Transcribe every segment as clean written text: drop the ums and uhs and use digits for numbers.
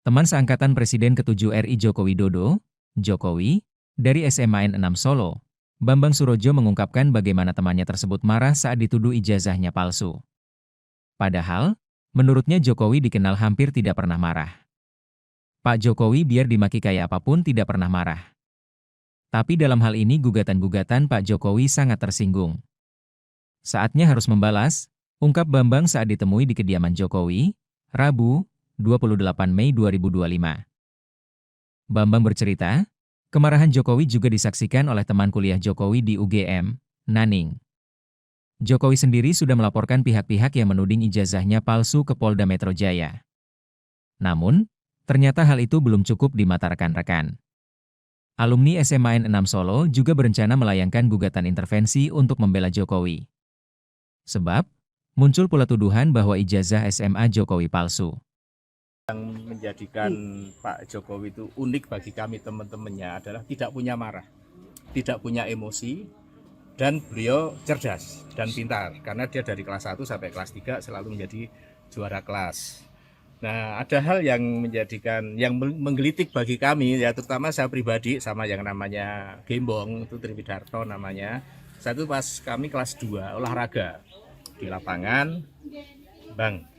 Teman seangkatan Presiden ke-7 RI Joko Widodo, Jokowi, dari SMAN 6 Solo, Bambang Surojo mengungkapkan bagaimana temannya tersebut marah saat dituduh ijazahnya palsu. Padahal, menurutnya Jokowi dikenal hampir tidak pernah marah. Pak Jokowi biar dimaki kayak apapun tidak pernah marah. Tapi dalam hal ini gugatan-gugatan Pak Jokowi sangat tersinggung. Saatnya harus membalas, ungkap Bambang saat ditemui di kediaman Jokowi, Rabu, 28 Mei 2025. Bambang bercerita, kemarahan Jokowi juga disaksikan oleh teman kuliah Jokowi di UGM, Naning. Jokowi sendiri sudah melaporkan pihak-pihak yang menuding ijazahnya palsu ke Polda Metro Jaya. Namun, ternyata hal itu belum cukup di mata rekan-rekan. Alumni SMAN 6 Solo juga berencana melayangkan gugatan intervensi untuk membela Jokowi. Sebab, muncul pula tuduhan bahwa ijazah SMA Jokowi palsu. Yang menjadikan Pak Jokowi itu unik bagi kami teman-temannya adalah tidak punya marah, tidak punya emosi, dan beliau cerdas dan pintar karena dia dari kelas 1 sampai kelas 3 selalu menjadi juara kelas. Nah, ada hal yang menggelitik bagi kami, ya terutama saya pribadi sama yang namanya Gembong, itu Triwidarto namanya. Satu pas kami kelas 2 olahraga di lapangan, Bang,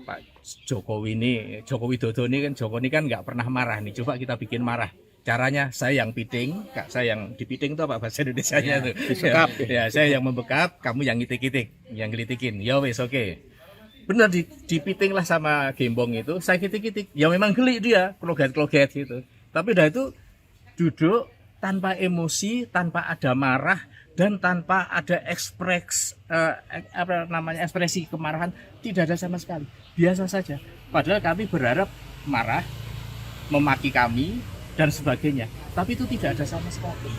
Pak Jokowi ini, Joko Widodo ini kan nggak pernah marah nih. Coba kita bikin marah. Caranya saya yang piting, Kak, saya yang dipiting itu apa bahasa Indonesianya tuh? Disekap. Ya, saya yang membekap, kamu yang ngitik-ngitik, yang gelitikin. Ya wes oke. Bener dipiting lah sama Gembong itu, saya kitik-kitik. Ya memang geli dia, kloget-kloget gitu. Tapi udah itu duduk tanpa emosi, tanpa ada marah, dan tanpa ada ekspresi kemarahan, tidak ada sama sekali. Biasa saja. Padahal kami berharap marah, memaki kami dan sebagainya. Tapi itu tidak ada sama sekali.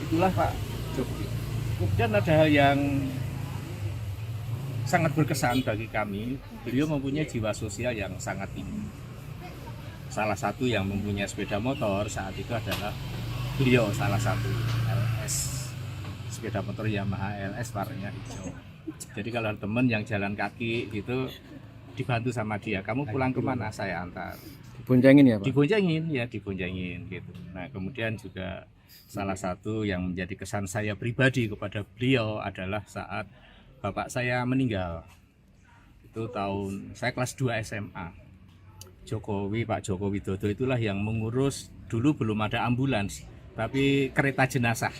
Itulah Pak Jokowi. Kemudian ada hal yang sangat berkesan bagi kami. Beliau mempunyai jiwa sosial yang sangat tinggi. Salah satu yang mempunyai sepeda motor saat itu adalah beliau, salah satu LS, sepeda motor Yamaha LS warnanya hijau. Jadi kalau teman yang jalan kaki gitu dibantu sama dia, kamu pulang kemana, saya antar. Diboncengin ya Pak? Diboncengin gitu. Nah kemudian juga salah satu yang menjadi kesan saya pribadi kepada beliau adalah saat bapak saya meninggal. Itu tahun saya kelas 2 SMA. Pak Jokowi Widodo itulah yang mengurus, dulu belum ada ambulans, tapi kereta jenazah.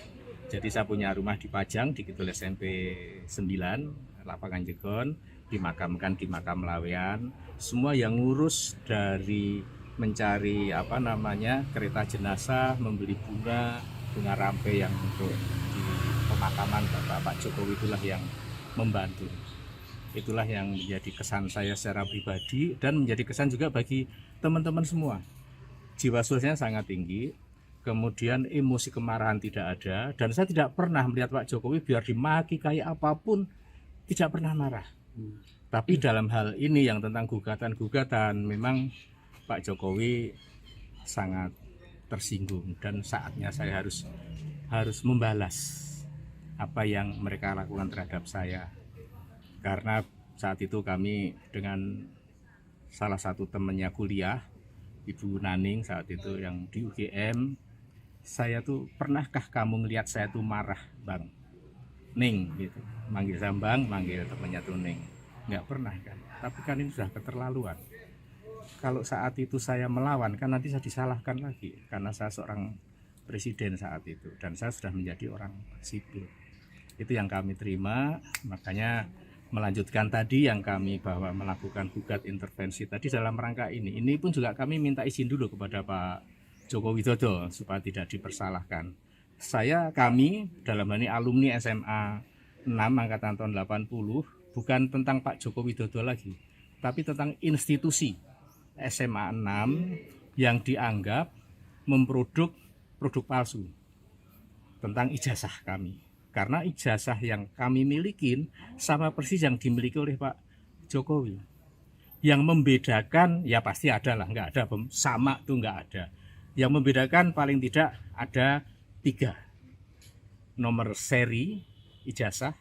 Jadi saya punya rumah di Pajang, di Kidul SMP 9, Lapangan Jegon, dimakamkan di makam Lawean. Semua yang ngurus dari mencari kereta jenazah, membeli bunga rampe yang untuk di pemakaman Pak Jokowi itulah yang membantu. Itulah yang menjadi kesan saya secara pribadi dan menjadi kesan juga bagi teman-teman semua. Jiwa sosialnya sangat tinggi, kemudian emosi kemarahan tidak ada, dan saya tidak pernah melihat Pak Jokowi biar dimaki kayak apapun tidak pernah marah. Tapi dalam hal ini yang tentang gugatan-gugatan memang Pak Jokowi sangat tersinggung dan saatnya saya harus membalas apa yang mereka lakukan terhadap saya. Karena saat itu kami dengan salah satu temannya kuliah, Ibu Naning saat itu yang di UGM, saya tuh pernahkah kamu ngelihat saya tuh marah, Bang? Ning gitu, manggil saya Bang, manggil temannya tuh Ning. Nggak pernah kan, tapi kan ini sudah keterlaluan. Kalau saat itu saya melawan kan nanti saya disalahkan lagi karena saya seorang presiden saat itu dan saya sudah menjadi orang sipil. Itu yang kami terima, makanya melanjutkan tadi yang kami bahwa melakukan gugat intervensi tadi dalam rangka ini pun juga kami minta izin dulu kepada Pak Joko Widodo supaya tidak dipersalahkan. Kami dalam hal ini alumni SMA 6 angkatan tahun 80 bukan tentang Pak Joko Widodo lagi, tapi tentang institusi SMA 6 yang dianggap memproduk produk palsu tentang ijazah kami. Karena ijazah yang kami milikin sama persis yang dimiliki oleh Pak Jokowi. Yang membedakan ya pasti ada lah, nggak ada sama tuh nggak ada. Yang membedakan paling tidak ada 3. Nomor seri ijazah,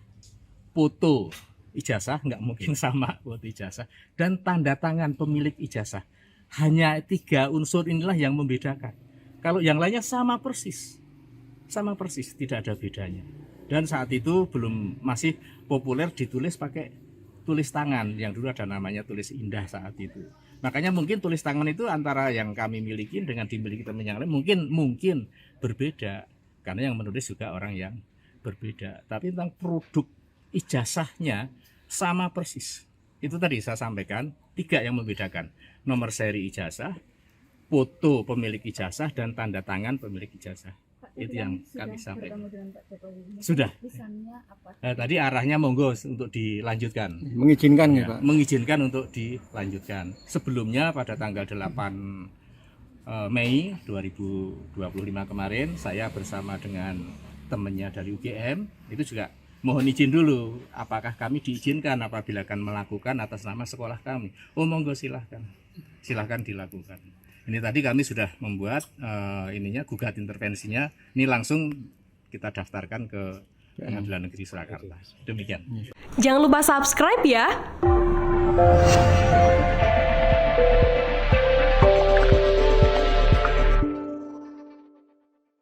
foto ijazah, nggak mungkin sama foto ijazah, dan tanda tangan pemilik ijazah. hanya 3 unsur inilah yang membedakan. Kalau yang lainnya sama persis, tidak ada bedanya. Dan saat itu masih populer ditulis pakai tulis tangan, yang dulu ada namanya tulis indah saat itu. Makanya mungkin tulis tangan itu antara yang kami miliki dengan dimiliki teman yang lain mungkin berbeda, karena yang menulis juga orang yang berbeda. Tapi tentang produk ijazahnya sama persis. Itu tadi saya sampaikan 3 yang membedakan: nomor seri ijazah, foto pemilik ijazah, dan tanda tangan pemilik ijazah. Itu yang kami sampaikan. Sudah. Tadi arahnya monggo untuk dilanjutkan. Mengizinkan ya, Pak. Mengizinkan untuk dilanjutkan. Sebelumnya pada tanggal 8 Mei 2025 kemarin, saya bersama dengan temannya dari UGM itu juga mohon izin dulu, apakah kami diizinkan apabila akan melakukan atas nama sekolah kami. Oh monggo silahkan dilakukan. Ini tadi kami sudah membuat gugat intervensinya. Ini langsung kita daftarkan ke Pengadilan Negeri Surakarta. Demikian. Jangan lupa subscribe ya.